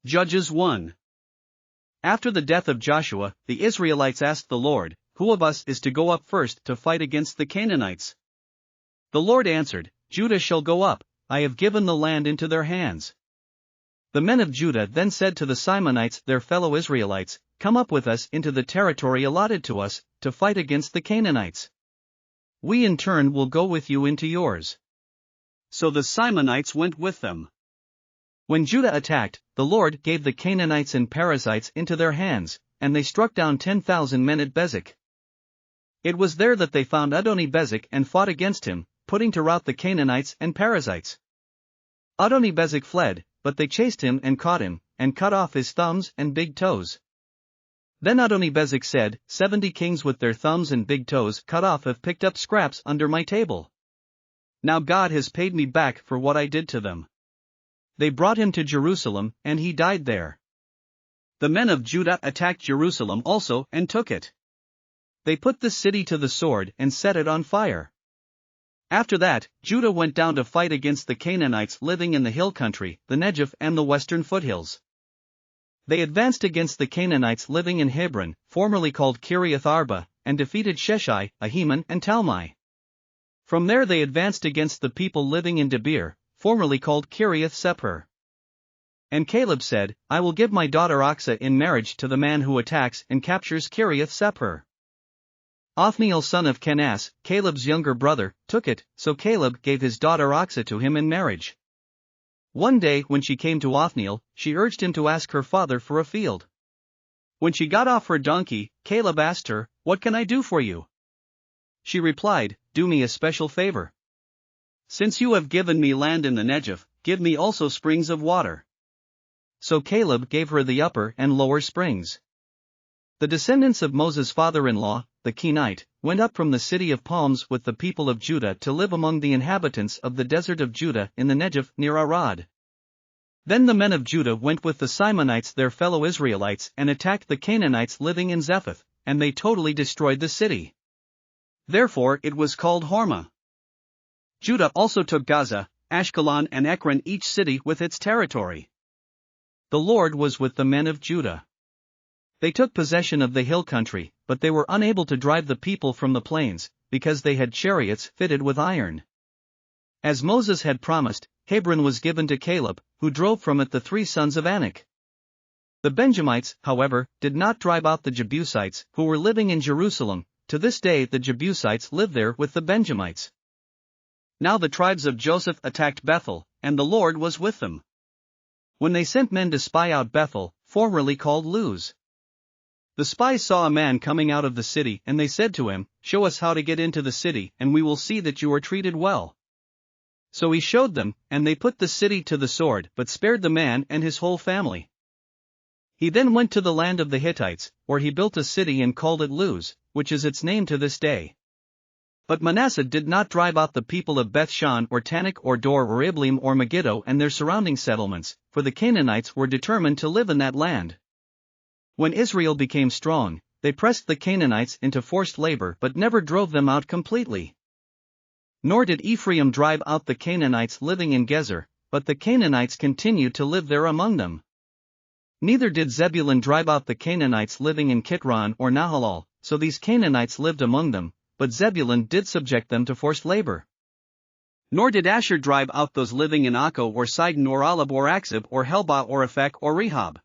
Judges 1. After the death of Joshua, the Israelites asked the Lord, "Who of us is to go up first to fight against the Canaanites?" The Lord answered, "Judah shall go up, I have given the land into their hands." The men of Judah then said to the Simeonites, their fellow Israelites, "Come up with us into the territory allotted to us, to fight against the Canaanites. We in turn will go with you into yours." So the Simeonites went with them. When Judah attacked, the Lord gave the Canaanites and Perizzites into their hands, and they struck down 10,000 men at Bezek. It was there that they found Adoni-Bezek and fought against him, putting to rout the Canaanites and Perizzites. Adoni-Bezek fled, but they chased him and caught him, and cut off his thumbs and big toes. Then Adoni-Bezek said, 70 kings with their thumbs and big toes cut off have picked up scraps under my table. Now God has paid me back for what I did to them. They brought him to Jerusalem, and he died there. The men of Judah attacked Jerusalem also and took it. They put the city to the sword and set it on fire. After that, Judah went down to fight against the Canaanites living in the hill country, the Negev and the western foothills. They advanced against the Canaanites living in Hebron, formerly called Kiriath Arba, and defeated Sheshai, Ahiman and Talmai. From there they advanced against the people living in Debir, formerly called Kiriath Sepher. And Caleb said, "I will give my daughter Achsah in marriage to the man who attacks and captures Kiriath Sepher." Othniel son of Kenaz, Caleb's younger brother, took it, so Caleb gave his daughter Achsah to him in marriage. One day when she came to Othniel, she urged him to ask her father for a field. When she got off her donkey, Caleb asked her, "What can I do for you?" She replied, "Do me a special favor. Since you have given me land in the Negev, give me also springs of water." So Caleb gave her the upper and lower springs. The descendants of Moses' father-in-law, the Kenite, went up from the city of palms with the people of Judah to live among the inhabitants of the desert of Judah in the Negev near Arad. Then the men of Judah went with the Simeonites their fellow Israelites and attacked the Canaanites living in Zephath, and they totally destroyed the city. Therefore it was called Hormah. Judah also took Gaza, Ashkelon and Ekron, each city with its territory. The Lord was with the men of Judah. They took possession of the hill country, but they were unable to drive the people from the plains, because they had chariots fitted with iron. As Moses had promised, Hebron was given to Caleb, who drove from it the 3 sons of Anak. The Benjamites, however, did not drive out the Jebusites, who were living in Jerusalem. To this day the Jebusites live there with the Benjamites. Now the tribes of Joseph attacked Bethel, and the Lord was with them. When they sent men to spy out Bethel, formerly called Luz. The spies saw a man coming out of the city, and they said to him, "Show us how to get into the city, and we will see that you are treated well." So he showed them, and they put the city to the sword, but spared the man and his whole family. He then went to the land of the Hittites, where he built a city and called it Luz, which is its name to this day. But Manasseh did not drive out the people of Beth-shan or Tanakh or Dor or Ibleam or Megiddo and their surrounding settlements, for the Canaanites were determined to live in that land. When Israel became strong, they pressed the Canaanites into forced labor but never drove them out completely. Nor did Ephraim drive out the Canaanites living in Gezer, but the Canaanites continued to live there among them. Neither did Zebulun drive out the Canaanites living in Kitron or Nahalal, so these Canaanites lived among them, but Zebulun did subject them to forced labor. Nor did Asher drive out those living in Akko or Sidon or Alab or Akzib or Helbah or Aphek or Rehob.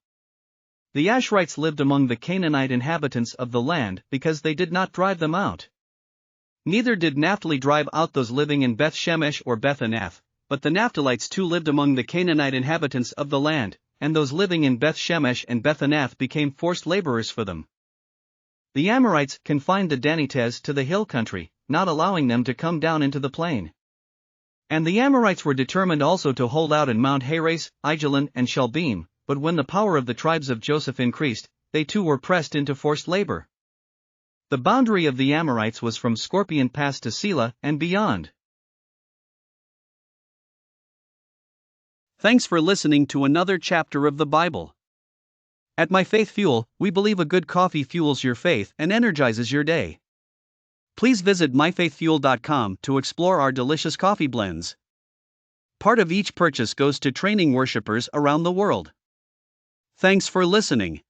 The Asherites lived among the Canaanite inhabitants of the land because they did not drive them out. Neither did Naphtali drive out those living in Beth Shemesh or Beth Anath, but the Naphtalites too lived among the Canaanite inhabitants of the land, and those living in Beth Shemesh and Beth Anath became forced laborers for them. The Amorites confined the Danites to the hill country, not allowing them to come down into the plain. And the Amorites were determined also to hold out in Mount Heres, Aijalon and Shalbim, but when the power of the tribes of Joseph increased, they too were pressed into forced labor. The boundary of the Amorites was from Scorpion Pass to Selah and beyond. Thanks for listening to another chapter of the Bible. At My Faith Fuel, we believe a good coffee fuels your faith and energizes your day. Please visit myfaithfuel.com to explore our delicious coffee blends. Part of each purchase goes to training worshipers around the world. Thanks for listening.